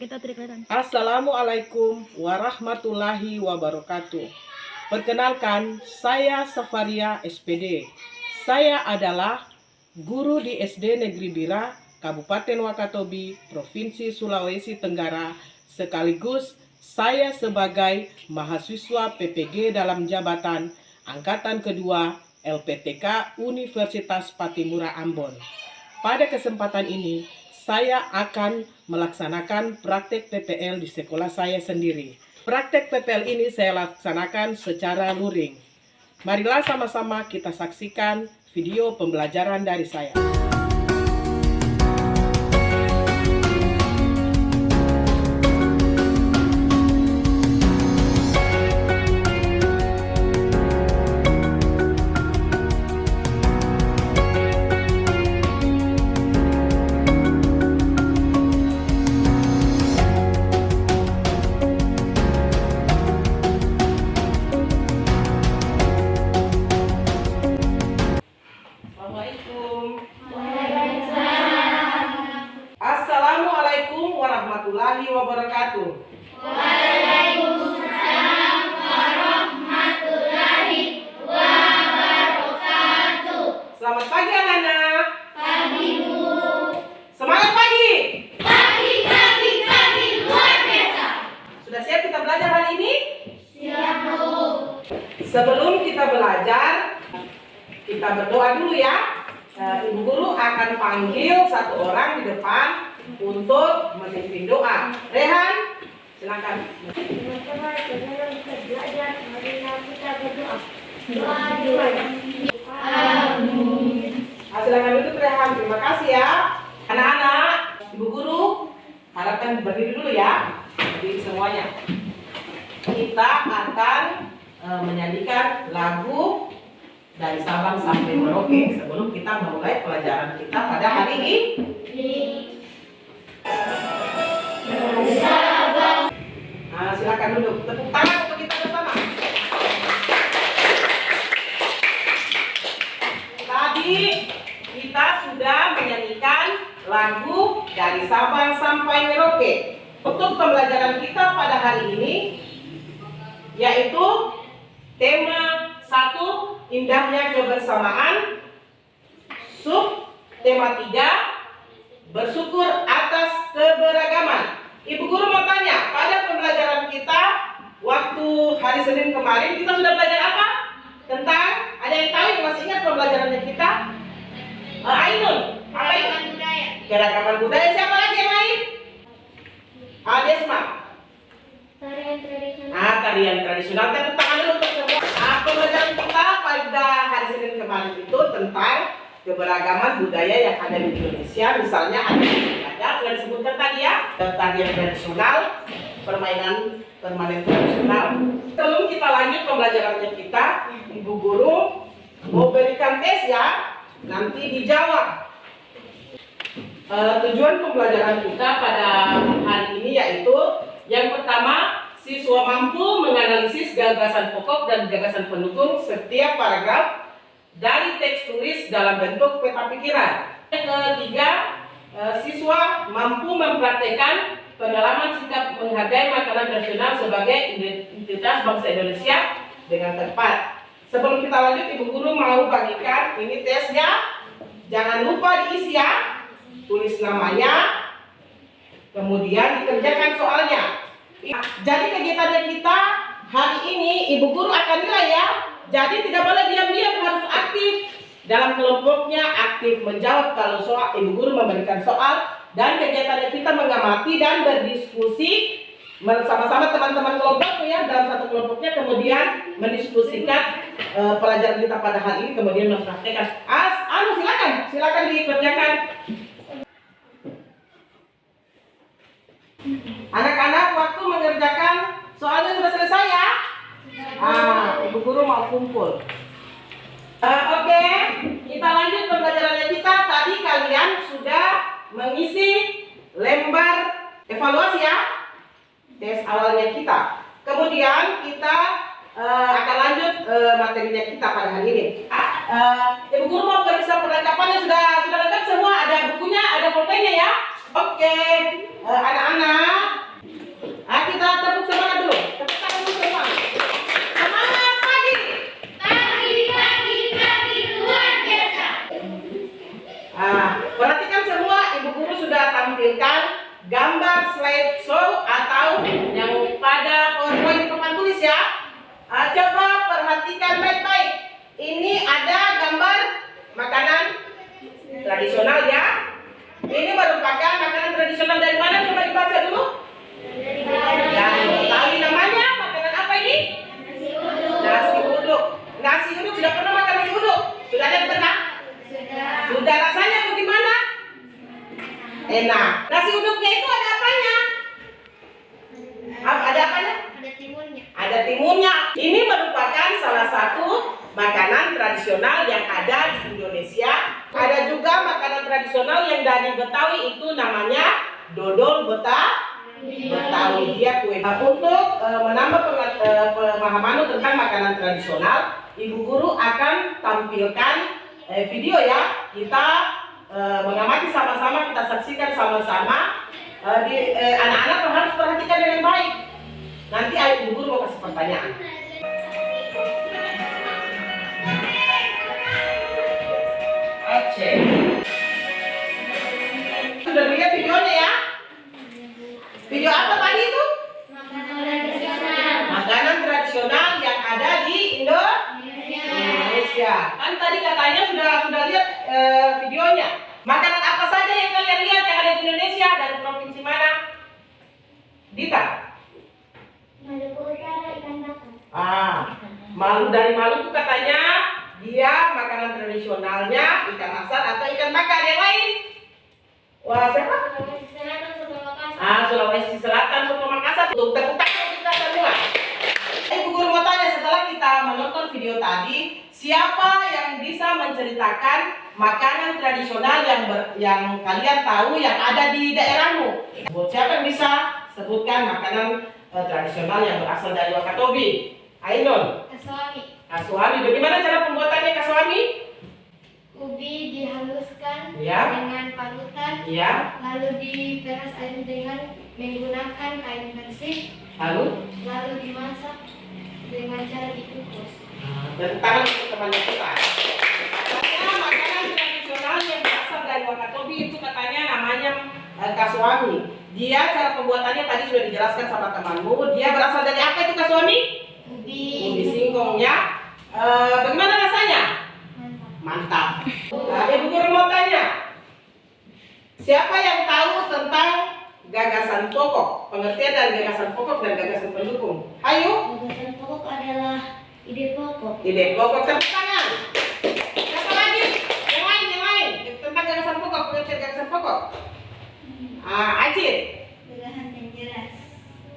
kita tidak kelihatan. Assalamualaikum warahmatullahi wabarakatuh. Perkenalkan, saya Safaria SPD. Saya adalah guru di SD Negeri Bira, Kabupaten Wakatobi, Provinsi Sulawesi Tenggara, sekaligus saya sebagai mahasiswa PPG dalam jabatan Angkatan Kedua LPTK Universitas Patimura Ambon. Pada kesempatan ini, saya akan melaksanakan praktek PPL di sekolah saya sendiri. Praktek PPL ini saya laksanakan secara luring. Marilah sama-sama kita saksikan video pembelajaran dari saya. Assalamualaikum warahmatullahi wabarakatuh. Waalaikumsalam warahmatullahi wabarakatuh. Selamat pagi anak-anak. Pagi Bu. Semangat pagi. Pagi luar biasa. Sudah siap kita belajar hari ini? Siap Bu. Sebelum kita belajar, kita berdoa dulu ya. Ibu guru akan panggil satu orang di depan untuk memimpin doa. Rehan, silakan. Teman-teman, sebelum kita belajar, marilah kita berdoa. Amin. Silakan duduk Rehan. Terima kasih ya. Anak-anak, ibu guru harapkan berdiri dulu ya. Berdiri semuanya. Kita akan menyanyikan lagu dari Sabang sampai Merauke sebelum kita memulai pelajaran kita pada hari ini. Silakan duduk. Tepuk tangan untuk kita bersama. Tadi kita sudah menyanyikan lagu dari Sabang sampai Merauke. Untuk pembelajaran kita pada hari ini yaitu tema 1, indahnya kebersamaan. Sub tema 3, bersyukur atas keberagaman. Ibu guru mau tanya, pada pembelajaran kita waktu hari Senin kemarin kita sudah belajar apa? Tentang, ada yang tahu yang masih ingat pembelajarannya kita? Ainun, apa itu? Keragaman budaya. Siapa lagi yang lain? Desma. Tarian tradisional. Tarian tradisional. Tepuk tangan dulu untuk semua. Pembelajaran kita pada hari Senin kemarin itu tentang keberagaman budaya yang ada di Indonesia. Misalnya ada yang disebutkan tadi ya, tarian tradisional, permainan permanen tradisional. Sebelum kita lanjut pembelajarannya kita, ibu guru mau berikan tes ya, nanti dijawab. Tujuan pembelajaran kita pada hari ini yaitu yang pertama, siswa mampu menganalisis gagasan pokok dan gagasan pendukung setiap paragraf dari teks tulis dalam bentuk peta pikiran. Yang ketiga, siswa mampu mempraktekkan pengalaman sikap menghargai makanan nasional sebagai identitas bangsa Indonesia dengan tepat. Sebelum kita lanjut, ibu guru mau bagikan ini tesnya. Jangan lupa diisi ya. Tulis namanya, kemudian dikerjakan soalnya. Jadi kegiatannya kita hari ini ibu guru akan nilai ya. Jadi tidak boleh diam-diam, harus aktif. Dalam kelompoknya aktif menjawab kalau soal ibu guru memberikan soal, dan kegiatannya kita mengamati dan berdiskusi bersama-sama teman-teman kelompok ya, dalam satu kelompoknya, kemudian mendiskusikan pelajaran kita pada hari ini, kemudian mempraktekkan. Silakan dikerjakan. Anak-anak, waktu mengerjakan soalnya sudah selesai ya. Ibu guru mau kumpul. Oke, kita lanjut pembelajarannya kita. Tadi kalian sudah mengisi lembar evaluasi ya, tes awalnya kita. Kemudian kita akan lanjut materinya kita pada hari ini. Ibu guru mau periksa perlengkapannya sudah lengkap semua, ada bukunya, ada pulpennya ya. Oke, anak-anak, slideshow atau yang pada PowerPoint papan tulis ya. Coba perhatikan baik-baik. Ini ada gambar makanan tradisional ya. Ini merupakan makanan tradisional dari mana? Coba dibaca dulu. Dari Betawi. Namanya makanan apa ini? Nasi uduk. Nasi uduk, sudah pernah makan nasi uduk? Sudah ada yang pernah? Sudah. Rasanya bagaimana? Enak. Nasi uduknya itu ada apanya? Ada apanya? Ada timunnya. Ada timunnya. Ini merupakan salah satu makanan tradisional yang ada di Indonesia. Ada juga makanan tradisional yang dari Betawi, itu namanya dodol Betawi. Dia kue. Untuk menambah pemahaman tentang makanan tradisional, Ibu Guru akan tampilkan video ya. Kita mengamati sama-sama, kita saksikan sama-sama. Anak-anak harus perhatikan dengan baik. Nanti Ibu Guru mau kasih pertanyaan. Oke. Sudah lihat videonya ya? Video apa tadi itu? Makanan tradisional yang ada di Indonesia. Kan tadi katanya sudah lihat videonya. Makanan apa saja yang kalian lihat yang ada di Indonesia, dari provinsi mana? Dita? Maluku Utara, ikan bakar. Dari Maluku katanya dia makanan tradisionalnya ikan asar atau ikan bakar. Yang lain? Wah, siapa? Sulawesi Selatan, soto Makassar. Sulawesi Selatan, soto Makassar. Tepuk tangan kita semua. Ibu Guru mau tanya, setelah kita menonton video tadi, siapa yang bisa menceritakan makanan tradisional yang kalian tahu yang ada di daerahmu? Siapa yang bisa sebutkan makanan tradisional yang berasal dari Wakatobi? Ainun. Kasuami. Bagaimana cara pembuatannya kasuami? Ubi dihaluskan Ya. dengan parutan, Iya. lalu diperas air dengan menggunakan kain bersih, Lalu dimasak dengan cara dikukus. dan tangan untuk temannya kita. Katanya makanan tradisional yang berasal dari Wakatobi itu katanya namanya kasuami. Dia cara pembuatannya tadi sudah dijelaskan sama temanmu. Dia berasal dari apa itu kasuami? Ubi singkongnya. Bagaimana rasanya? Mantap. Ibu Guru mau tanya, siapa yang tahu tentang gagasan pokok? Pengertian dari gagasan pokok dan gagasan pendukung. Ayo. Gagasan pokok adalah ide pokok. Ide pokok, tepuk tangan. Siapa lagi? Yang lain. Tentang gagasan pokok, pengertian gagasan pokok. Acil. Gagasan yang jelas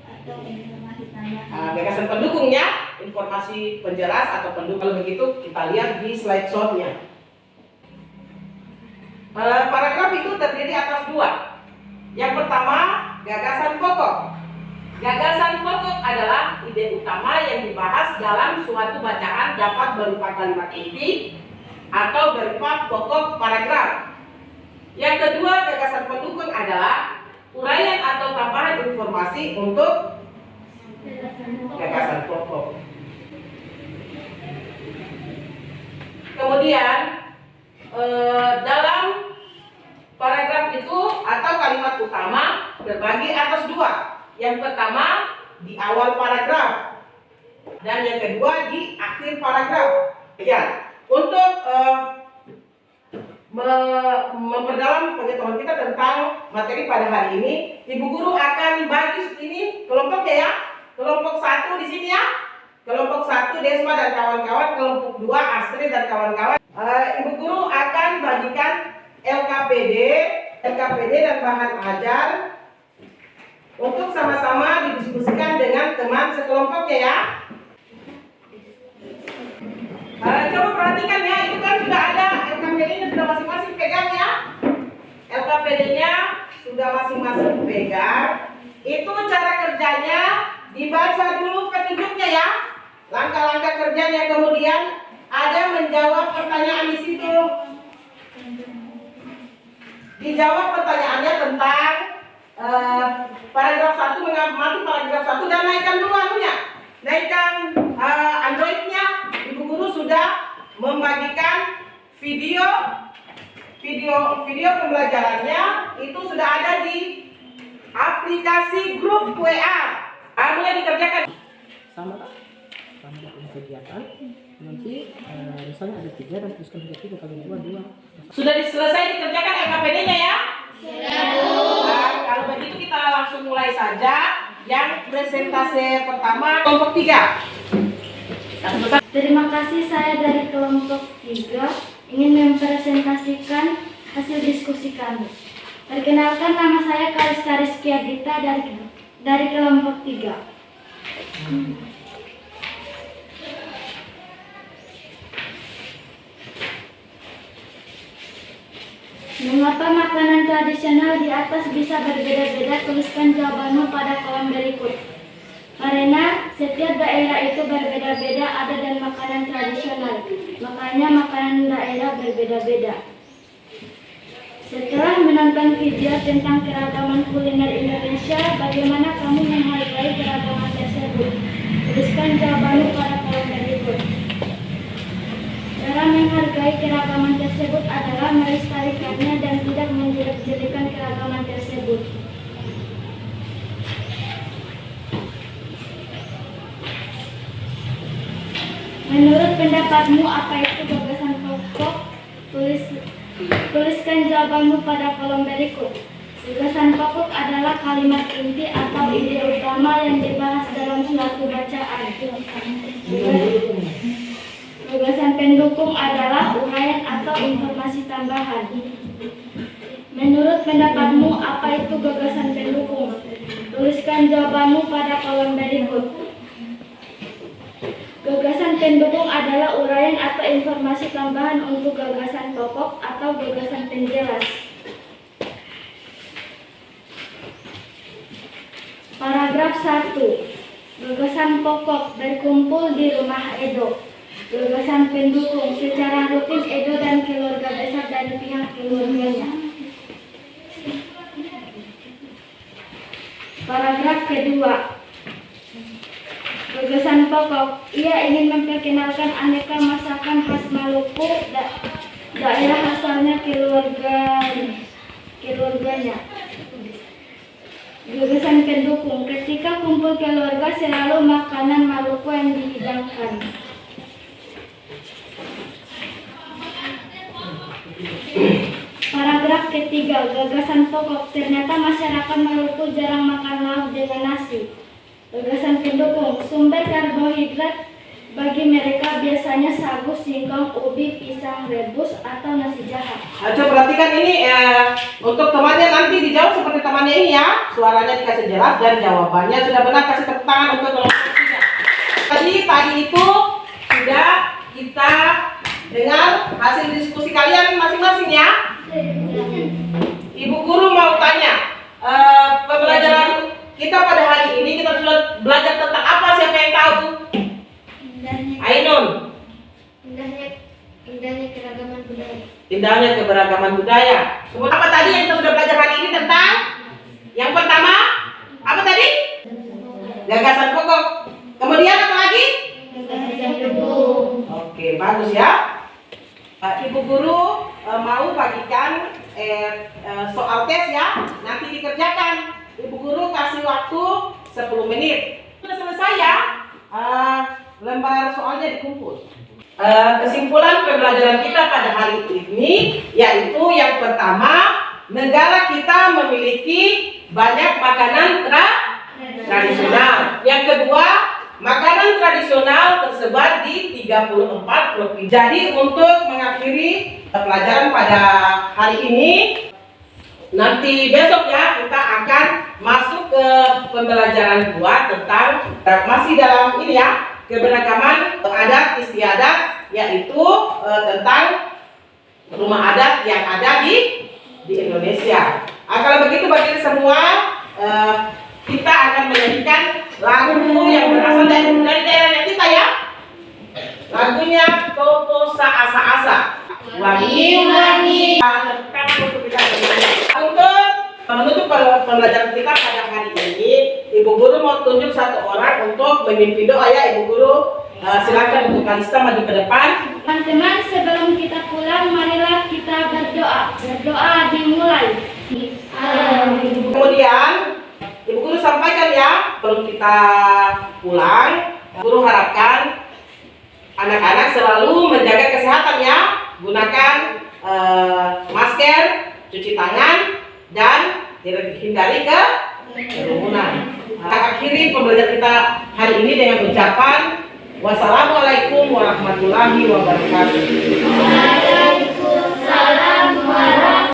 atau informasi tambahan. Gagasan pendukungnya, informasi penjelas atau pendukung. Kalau begitu kita lihat di slideshow-nya. Paragraf itu terdiri atas dua. Yang pertama, gagasan pokok. Gagasan pokok adalah ide utama yang dibahas dalam suatu bacaan, dapat berupa kalimat inti atau berupa pokok paragraf. Yang kedua, gagasan pendukung adalah uraian atau tambahan informasi untuk gagasan pokok. Kemudian dalam paragraf itu atau kalimat utama terbagi atas dua. Yang pertama di awal paragraf dan yang kedua di akhir paragraf. Ya, untuk memperdalam pengetahuan kita tentang materi pada hari ini, Ibu Guru akan bagi ini kelompoknya ya. Kelompok 1 di sini ya. Kelompok 1 Desma dan kawan-kawan, kelompok 2 Astrid dan kawan-kawan. Ibu Guru akan bagikan LKPD dan bahan ajar untuk sama-sama didiskusikan dengan teman sekelompoknya ya. Coba perhatikan ya, itu kan sudah ada LKPD-nya, sudah masing-masing pegang ya. LKPD-nya sudah masing-masing pegang. Itu cara kerjanya, dibaca dulu petunjuknya ya. Langkah-langkah kerjanya, kemudian ada menjawab pertanyaan di situ. Dijawab pertanyaannya tentang paragraf 1, mengamati paragraf 1 dan naikkan dulu anunya. Naikkan Android-nya. Ibu Guru sudah membagikan video pembelajarannya, itu sudah ada di aplikasi grup WA. Mulai dikerjakan. Sama dalam kegiatan nanti misalnya ada 3 dan teruskan 3 kali 2 2. Sudah selesai dikerjakan LKPD-nya ya? Nah, kalau begitu kita langsung mulai saja. Yang presentasi pertama kelompok 3. Terima kasih, saya dari kelompok 3 ingin mempresentasikan hasil diskusi kami. Perkenalkan, nama saya Kariska Rizkia Dita dari kelompok 3. Mengapa makanan tradisional di atas bisa berbeda-beda? Tuliskan jawabanmu pada kolom berikut. Karena setiap daerah itu berbeda-beda ada dan makanan tradisional, makanya makanan daerah berbeda-beda. Setelah menonton video tentang keragaman kuliner Indonesia, bagaimana kamu menghargai keragaman tersebut? Tuliskan jawabanmu pada kolom berikut. Cara menghargai keragaman tersebut adalah melestarikannya dan tidak menjelek-jelekan keragaman tersebut. Menurut pendapatmu, apa itu gagasan pokok? Tuliskan jawabanmu pada kolom berikut. Gagasan pokok adalah kalimat inti atau ide utama yang dibahas dalam suatu bacaan. Gagasan pendukung adalah uraian atau informasi tambahan. Menurut pendapatmu, apa itu gagasan pendukung? Tuliskan jawabanmu pada kolom berikut. Gagasan pendukung adalah uraian atau informasi tambahan untuk gagasan pokok atau gagasan penjelas. Paragraf 1. Gagasan pokok berkumpul di rumah Edo. Gagasan pendukung secara rutin Edo dan keluarga besar dari pihak keluarganya. Paragraf kedua. Gagasan pokok, ia ingin memperkenalkan aneka masakan khas Maluku, daerah asalnya keluarganya. Gagasan pendukung, ketika kumpul keluarga selalu makanan Maluku yang dihidangkan. Paragraf ketiga, gagasan pokok, ternyata masyarakat Maluku jarang makan lauk dengan nasi. Gagasan pendukung, sumber karbohidrat bagi mereka biasanya sagu, singkong, ubi, pisang rebus, atau nasi jahat. Coba perhatikan ini untuk temannya nanti dijawab seperti temannya ini ya. Suaranya dikasih jelas dan jawabannya sudah benar. Kasih tepuk tangan untuk kelompok 3. Tadi itu sudah kita dengar hasil diskusi kalian masing-masing ya. Ibu guru mau tanya, pembelajaran kita pada hari ini kita sudah belajar tentang apa? Siapa yang tahu? Ainun. Indahnya keragaman budaya. Indahnya keberagaman budaya. Kemudian apa tadi yang kita sudah belajar hari ini tentang? Yang pertama, apa tadi? Gagasan pokok. Kemudian apa lagi? Gagasan pendukung. Oke, bagus ya. Ibu guru mau bagikan soal tes ya. Nanti dikerjakan. Ibu guru kasih waktu 10 menit. Sudah selesai ya. Lembar soalnya dikumpul. Kesimpulan pembelajaran kita pada hari ini yaitu yang pertama, negara kita memiliki banyak makanan tradisional. Yang kedua, makanan tradisional tersebar di 34 provinsi. Jadi untuk mengakhiri pelajaran pada hari ini, nanti besok ya kita akan masuk ke pembelajaran 2 tentang masih dalam ini ya, keberagaman adat istiadat, yaitu tentang rumah adat yang ada di Indonesia. Kalau begitu bagi semua, kita akan menyanyikan lagu yang berasal dari daerahnya kita ya. Lagunya Toto Asa-Asa. Wangi-wangi. Untuk menutup pembelajaran kita pada hari ini, Ibu Guru mau tunjuk satu orang untuk memimpin doa ya. Ibu Guru silakan untuk Kalista maju ke depan. Teman-teman, sebelum kita pulang, marilah kita berdoa. Berdoa dimulai. Amin. Kemudian Sebelum kita pulang, guru harapkan anak-anak selalu menjaga kesehatan ya. Gunakan masker, cuci tangan, dan hindari kerumunan. Akhiri pembelajaran kita hari ini dengan ucapan wassalamualaikum warahmatullahi wabarakatuh.